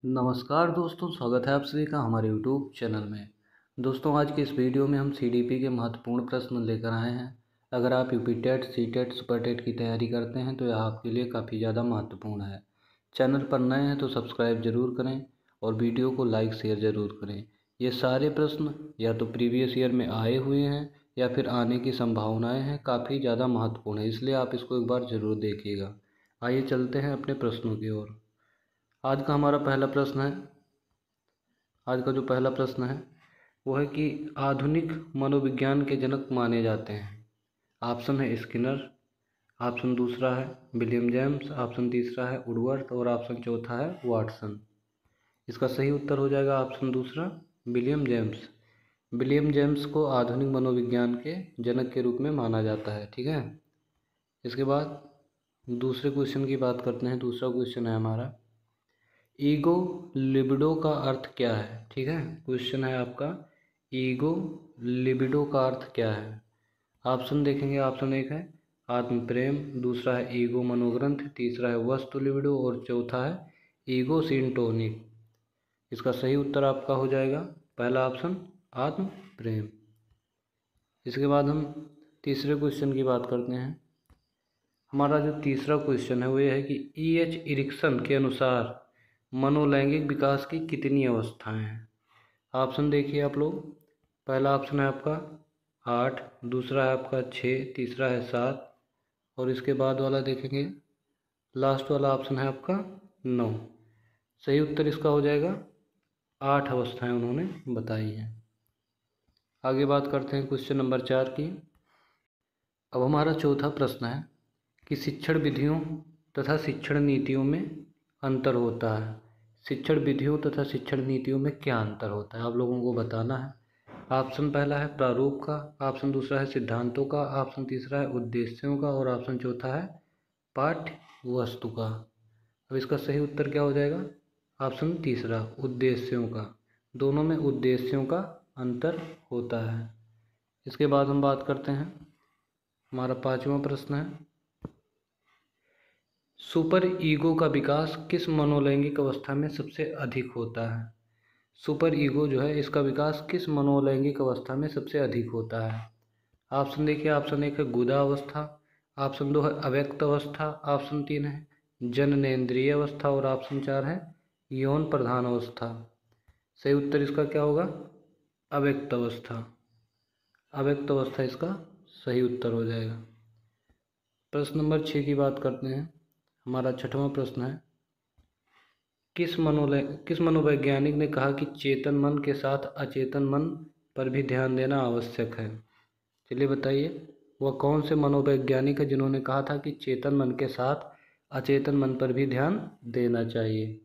नमस्कार दोस्तों, स्वागत है आप सभी का हमारे यूट्यूब चैनल में। दोस्तों, आज के इस वीडियो में हम सीडीपी के महत्वपूर्ण प्रश्न लेकर आए हैं। अगर आप UP TET, C TET, super TET की तैयारी करते हैं तो यह आपके लिए काफ़ी ज़्यादा महत्वपूर्ण है। चैनल पर नए हैं तो सब्सक्राइब जरूर करें और वीडियो को लाइक शेयर ज़रूर करें। ये सारे प्रश्न या तो प्रीवियस ईयर में आए हुए हैं या फिर आने की संभावनाएँ हैं, काफ़ी ज़्यादा महत्वपूर्ण है, इसलिए आप इसको एक बार ज़रूर देखिएगा। आइए चलते हैं अपने प्रश्नों की ओर। आज का हमारा पहला प्रश्न है। आज का जो पहला प्रश्न है वो है कि आधुनिक मनोविज्ञान के जनक माने जाते हैं। ऑप्शन है स्किनर, ऑप्शन दूसरा है विलियम जेम्स, ऑप्शन तीसरा है वुडवर्थ और ऑप्शन चौथा है वाटसन। इसका सही उत्तर हो जाएगा ऑप्शन दूसरा विलियम जेम्स। विलियम जेम्स को आधुनिक मनोविज्ञान के जनक के रूप में माना जाता है। ठीक है, इसके बाद दूसरे क्वेश्चन की बात करते हैं। दूसरा क्वेश्चन है हमारा, ईगो लिबिडो का अर्थ क्या है। ठीक है, क्वेश्चन है आपका, ईगो लिबिडो का अर्थ क्या है। ऑप्शन देखेंगे, ऑप्शन एक है आत्म प्रेम, दूसरा है ईगो मनोग्रंथ, तीसरा है वस्तु लिबिडो और चौथा है ईगो सिंटोनिक। इसका सही उत्तर आपका हो जाएगा पहला ऑप्शन आत्म प्रेम। इसके बाद हम तीसरे क्वेश्चन की बात करते हैं। हमारा जो तीसरा क्वेश्चन है वो ये है कि E.H. इरिक्सन के अनुसार मनोलैंगिक विकास की कितनी अवस्थाएं हैं। ऑप्शन देखिए आप लोग। पहला ऑप्शन है आपका 8, दूसरा है आपका 6, तीसरा है 7 और इसके बाद वाला देखेंगे लास्ट वाला ऑप्शन है आपका 9। सही उत्तर इसका हो जाएगा 8 अवस्थाएं उन्होंने बताई हैं। आगे बात करते हैं क्वेश्चन नंबर 4 की। अब हमारा चौथा प्रश्न है कि शिक्षण विधियों तथा शिक्षण नीतियों में अंतर होता है। शिक्षण विधियों तथा शिक्षण नीतियों में क्या अंतर होता है आप लोगों को बताना है। ऑप्शन पहला है प्रारूप का, ऑप्शन दूसरा है सिद्धांतों का, ऑप्शन तीसरा है उद्देश्यों का और ऑप्शन चौथा है पाठ्य वस्तु का। अब इसका सही उत्तर क्या हो जाएगा, ऑप्शन तीसरा उद्देश्यों का। दोनों में उद्देश्यों का अंतर होता है। इसके बाद हम बात करते हैं, हमारा पांचवा प्रश्न है, सुपर ईगो का विकास किस मनोलैंगिक अवस्था में सबसे अधिक होता है। सुपर ईगो जो है इसका विकास किस मनोलैंगिक अवस्था में सबसे अधिक होता है। ऑप्शन देखिए, ऑप्शन एक है गुदा अवस्था, ऑप्शन दो है अव्यक्त अवस्था, ऑप्शन तीन है जननेंद्रिय अवस्था और ऑप्शन चार है यौन प्रधान अवस्था। सही उत्तर इसका क्या होगा, अव्यक्त अवस्था। अव्यक्त अवस्था इसका सही उत्तर हो जाएगा। प्रश्न नंबर 6 की बात करते हैं। हमारा छठवां प्रश्न है, किस मनोवैज्ञानिक ने कहा कि चेतन मन के साथ अचेतन मन पर भी ध्यान देना आवश्यक है। चलिए बताइए, वह कौन से मनोवैज्ञानिक है जिन्होंने कहा था कि चेतन मन के साथ अचेतन मन पर भी ध्यान देना चाहिए।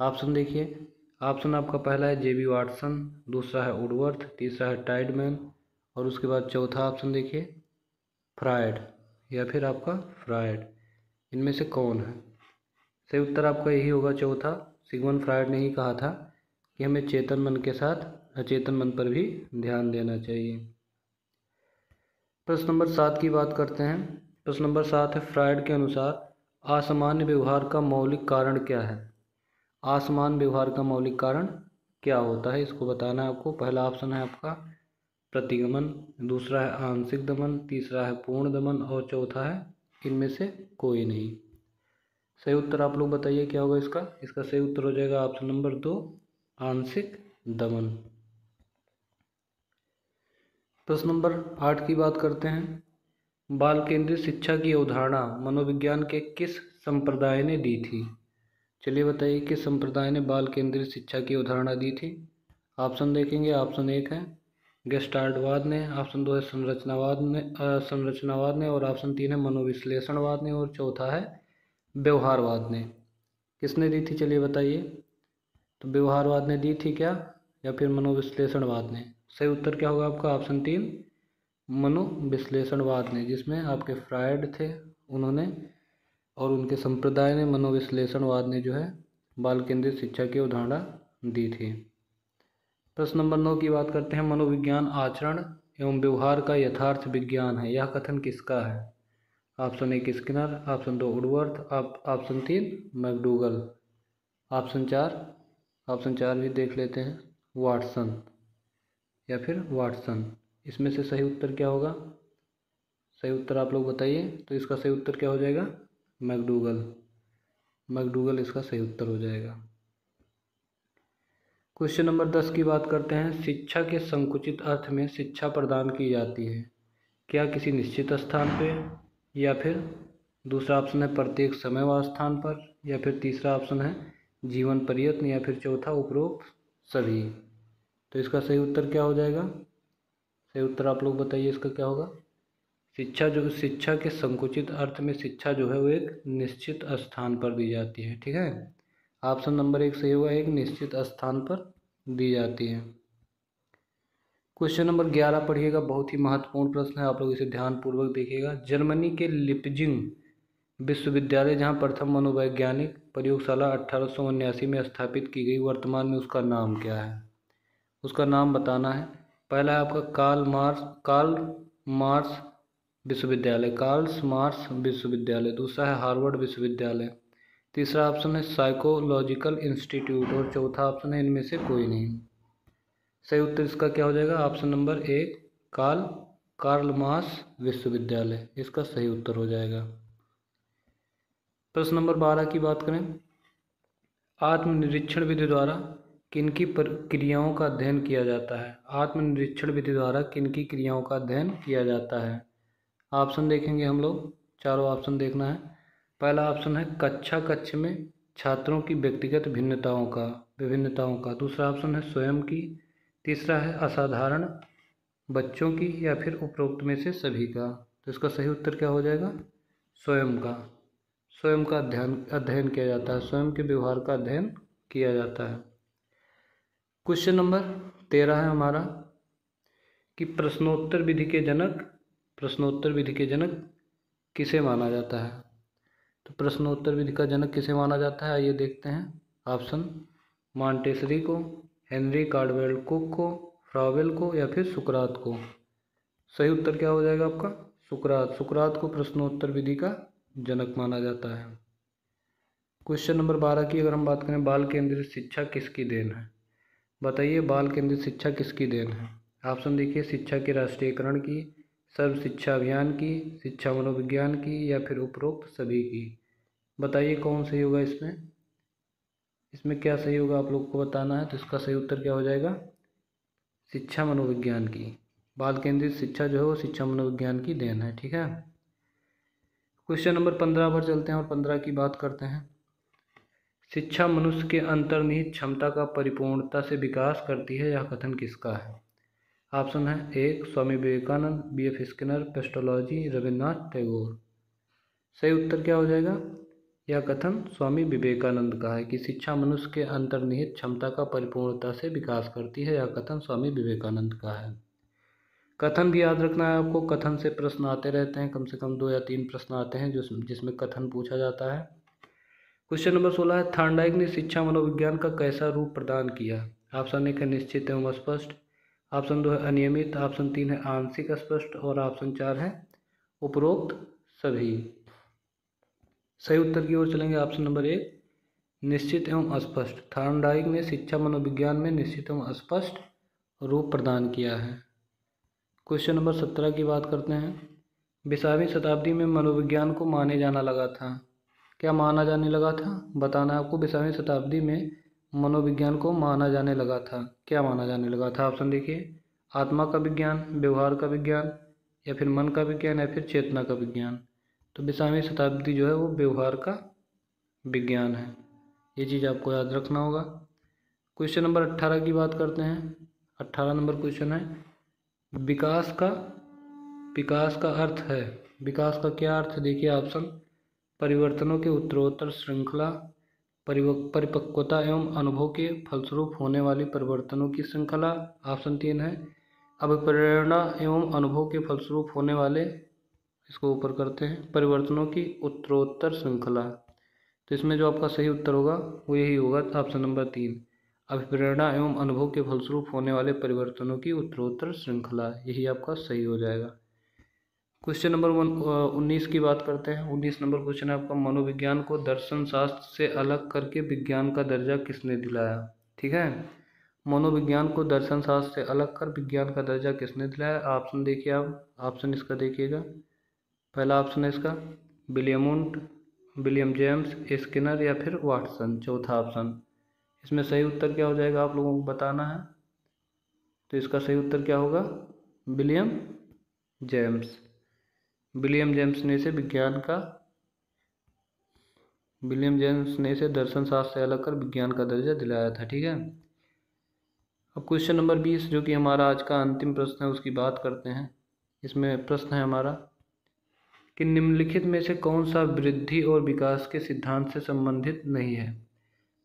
ऑप्शन देखिए, ऑप्शन आपका पहला है जेबी वाटसन, दूसरा है वुडवर्थ, तीसरा है टाइडमैन और उसके बाद चौथा ऑप्शन देखिए फ्रायड या फिर आपका फ्रायड। इनमें से कौन है। सही उत्तर आपका यही होगा चौथा, सिगमंड फ्रायड ने ही कहा था कि हमें चेतन मन के साथ अचेतन मन पर भी ध्यान देना चाहिए। प्रश्न नंबर 7 की बात करते हैं। प्रश्न नंबर 7 है, फ्रायड के अनुसार असामान्य व्यवहार का मौलिक कारण क्या है। असामान्य व्यवहार का मौलिक कारण क्या होता है, इसको बताना है आपको। पहला ऑप्शन है आपका प्रतिगमन, दूसरा है आंशिक दमन, तीसरा है पूर्ण दमन और चौथा है इनमें से कोई नहीं। सही उत्तर आप लोग बताइए क्या होगा इसका। इसका सही उत्तर हो जाएगा ऑप्शन नंबर 2 आंशिक दमन। प्रश्न नंबर 8 की बात करते हैं। बाल केंद्रित शिक्षा की अवधारणा मनोविज्ञान के किस संप्रदाय ने दी थी। चलिए बताइए किस संप्रदाय ने बाल केंद्रित शिक्षा की अवधारणा दी थी। ऑप्शन देखेंगे, ऑप्शन एक है गेस्टाल्टवाद ने, ऑप्शन दो है संरचनावाद ने और ऑप्शन तीन है मनोविश्लेषणवाद ने और चौथा है व्यवहारवाद ने। किसने दी थी चलिए बताइए। तो व्यवहारवाद ने दी थी क्या या फिर मनोविश्लेषणवाद ने। सही उत्तर क्या होगा आपका ऑप्शन 3 मनोविश्लेषणवाद ने, जिसमें आपके फ्रायड थे उन्होंने और उनके संप्रदाय ने मनोविश्लेषणवाद ने जो है बाल केंद्रित शिक्षा की अवधारणा दी थी। प्रश्न नंबर 9 की बात करते हैं। मनोविज्ञान आचरण एवं व्यवहार का यथार्थ विज्ञान है, यह कथन किसका है। ऑप्शन एक स्किनर, ऑप्शन दो वुडवर्थ, ऑप्शन तीन मैकडूगल, ऑप्शन चार ऑप्शन 4 भी देख लेते हैं, वाटसन या फिर वाटसन। इसमें से सही उत्तर क्या होगा? सही उत्तर आप लोग बताइए। तो इसका सही उत्तर क्या हो जाएगा? मैकडूगल। मैकडूगल इसका सही उत्तर हो जाएगा। क्वेश्चन नंबर 10 की बात करते हैं। शिक्षा के संकुचित अर्थ में शिक्षा प्रदान की जाती है, क्या किसी निश्चित स्थान पे, या फिर दूसरा ऑप्शन है प्रत्येक समय व स्थान पर, या फिर तीसरा ऑप्शन है जीवन पर्यंत, या फिर चौथा उपरोक्त सभी। तो इसका सही उत्तर क्या हो जाएगा? सही उत्तर आप लोग बताइए, इसका क्या होगा? शिक्षा के संकुचित अर्थ में शिक्षा जो है वो एक निश्चित स्थान पर दी जाती है। ठीक है, ऑप्शन नंबर 1 सही होगा, एक निश्चित स्थान पर दी जाती है। क्वेश्चन नंबर 11 पढ़िएगा, बहुत ही महत्वपूर्ण प्रश्न है, आप लोग इसे ध्यानपूर्वक देखिएगा। जर्मनी के लिपजिंग विश्वविद्यालय जहां प्रथम मनोवैज्ञानिक प्रयोगशाला 1879 में स्थापित की गई, वर्तमान में उसका नाम क्या है? उसका नाम बताना है। पहला है आपका कार्ल मार्स विश्वविद्यालय, कार्ल्स मार्स विश्वविद्यालय। दूसरा है हार्वर्ड विश्वविद्यालय। तीसरा ऑप्शन है साइकोलॉजिकल इंस्टीट्यूट, और चौथा ऑप्शन है इनमें से कोई नहीं। सही उत्तर इसका क्या हो जाएगा? ऑप्शन नंबर 1 कार्ल मार्स विश्वविद्यालय इसका सही उत्तर हो जाएगा। प्रश्न नंबर 12 की बात करें। आत्मनिरीक्षण विधि द्वारा किनकी क्रियाओं का अध्ययन किया जाता है? आत्मनिरीक्षण विधि द्वारा किनकी क्रियाओं का अध्ययन किया जाता है? ऑप्शन देखेंगे हम लोग, चारों ऑप्शन देखना है। पहला ऑप्शन है कक्ष में छात्रों की व्यक्तिगत विभिन्नताओं का। दूसरा ऑप्शन है स्वयं की। तीसरा है असाधारण बच्चों की, या फिर उपरोक्त में से सभी का। तो इसका सही उत्तर क्या हो जाएगा? स्वयं का। स्वयं का अध्ययन किया जाता है, स्वयं के व्यवहार का अध्ययन किया जाता है। क्वेश्चन नंबर 13 है हमारा कि प्रश्नोत्तर विधि के जनक किसे माना जाता है? तो प्रश्नोत्तर विधि का जनक किसे माना जाता है, आइए देखते हैं। ऑप्शन मॉन्टेसरी को, हेनरी कार्डवेल कुक को, फ्रावेल को, या फिर सुकरात को। सही उत्तर क्या हो जाएगा आपका? सुकरात को प्रश्नोत्तर विधि का जनक माना जाता है। क्वेश्चन नंबर 12 की अगर हम बात करें, बाल केंद्रित शिक्षा किसकी देन है? बताइए, बाल केंद्रित शिक्षा किसकी देन है? ऑप्शन देखिए, शिक्षा के राष्ट्रीयकरण की, सर्व शिक्षा अभियान की, शिक्षा मनोविज्ञान की, या फिर उपरोक्त सभी की। बताइए कौन सही होगा इसमें क्या सही होगा आप लोग को बताना है। तो इसका सही उत्तर क्या हो जाएगा? शिक्षा मनोविज्ञान की। बाल केंद्रित शिक्षा जो है वो शिक्षा मनोविज्ञान की देन है। ठीक है, क्वेश्चन नंबर 15 पर चलते हैं और 15 की बात करते हैं। शिक्षा मनुष्य के अंतर्निहित क्षमता का परिपूर्णता से विकास करती है, यह कथन किसका है? ऑप्शन है 1 Swami Vivekananda, B.F. Skinner, Pestalozzi, Rabindranath Tagore. सही उत्तर क्या हो जाएगा? यह कथन स्वामी विवेकानंद का है कि शिक्षा मनुष्य के अंतर्निहित क्षमता का परिपूर्णता से विकास करती है। यह कथन स्वामी विवेकानंद का है। कथन भी याद रखना है आपको, कथन से प्रश्न आते रहते हैं, कम से कम 2 या 3 प्रश्न आते हैं जिसमें कथन पूछा जाता है। क्वेश्चन नंबर 16 है, थॉर्नडाइक ने शिक्षा मनोविज्ञान का कैसा रूप प्रदान किया? ऑप्शन 1 है निश्चित एवं स्पष्ट, ऑप्शन 2 है अनियमित, ऑप्शन 3 है आंशिक स्पष्ट, और ऑप्शन 4 है उपरोक्त सभी। सही उत्तर की ओर चलेंगे, ऑप्शन नंबर 1 निश्चित एवं स्पष्ट। थॉर्नडाइक ने शिक्षा मनोविज्ञान में निश्चित एवं स्पष्ट रूप प्रदान किया है। क्वेश्चन नंबर 17 की बात करते हैं। 20वीं शताब्दी में मनोविज्ञान को माने जाना लगा था। क्या माना जाने लगा था? बताना है आपको। 20वीं शताब्दी में मनोविज्ञान को माना जाने लगा था, क्या माना जाने लगा था? ऑप्शन देखिए, आत्मा का विज्ञान, व्यवहार का विज्ञान, या फिर मन का विज्ञान, या फिर चेतना का विज्ञान। तो 20वीं शताब्दी जो है वो व्यवहार का विज्ञान है, ये चीज़ आपको याद रखना होगा। क्वेश्चन नंबर 18 की बात करते हैं। 18 नंबर क्वेश्चन है, विकास का अर्थ है। विकास का क्या अर्थ है? देखिए ऑप्शन, परिवर्तनों के उत्तरोत्तर श्रृंखला, परिपक्वता एवं अनुभव के फलस्वरूप होने वाली परिवर्तनों की श्रृंखला। ऑप्शन 3 है अभिप्रेरणा एवं अनुभव के फलस्वरूप होने वाले, इसको ऊपर करते हैं, परिवर्तनों की उत्तरोत्तर श्रृंखला। तो इसमें जो आपका सही उत्तर होगा वो यही होगा, ऑप्शन नंबर 3 अभिप्रेरणा एवं अनुभव के फलस्वरूप होने वाले परिवर्तनों की उत्तरोत्तर श्रृंखला, यही आपका सही हो जाएगा। क्वेश्चन नंबर 19 की बात करते हैं। 19 नंबर क्वेश्चन है आपका, मनोविज्ञान को दर्शन शास्त्र से अलग करके विज्ञान का दर्जा किसने दिलाया? ठीक है। मनोविज्ञान को दर्शन शास्त्र से अलग कर विज्ञान का दर्जा किसने दिलाया? ऑप्शन देखिए आप, ऑप्शन इसका देखिएगा। पहला ऑप्शन है इसका विलियम जेम्स, स्किनर या फिर वाटसन। चौथा ऑप्शन। इसमें सही उत्तर क्या हो जाएगा आप लोगों को बताना है। तो इसका सही उत्तर क्या होगा? William James. विलियम जेम्स ने इसे दर्शन शास्त्र से अलग कर विज्ञान का दर्जा दिलाया था। ठीक है। अब क्वेश्चन नंबर 20 जो कि हमारा आज का अंतिम प्रश्न है उसकी बात करते हैं। इसमें प्रश्न है हमारा कि निम्नलिखित में से कौन सा वृद्धि और विकास के सिद्धांत से संबंधित नहीं है?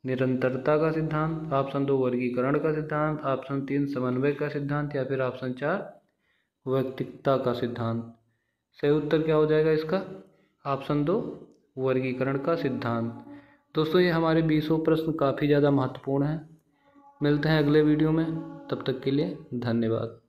निरंतरता का सिद्धांत, ऑप्शन 2 वर्गीकरण का सिद्धांत, ऑप्शन 3 समन्वय का सिद्धांत या फिर ऑप्शन 4 वैयक्तिकता का सिद्धांत। सही उत्तर क्या हो जाएगा इसका? ऑप्शन 2 वर्गीकरण का सिद्धांत। दोस्तों ये हमारे 20 प्रश्न काफ़ी ज़्यादा महत्वपूर्ण हैं। मिलते हैं अगले वीडियो में, तब तक के लिए धन्यवाद।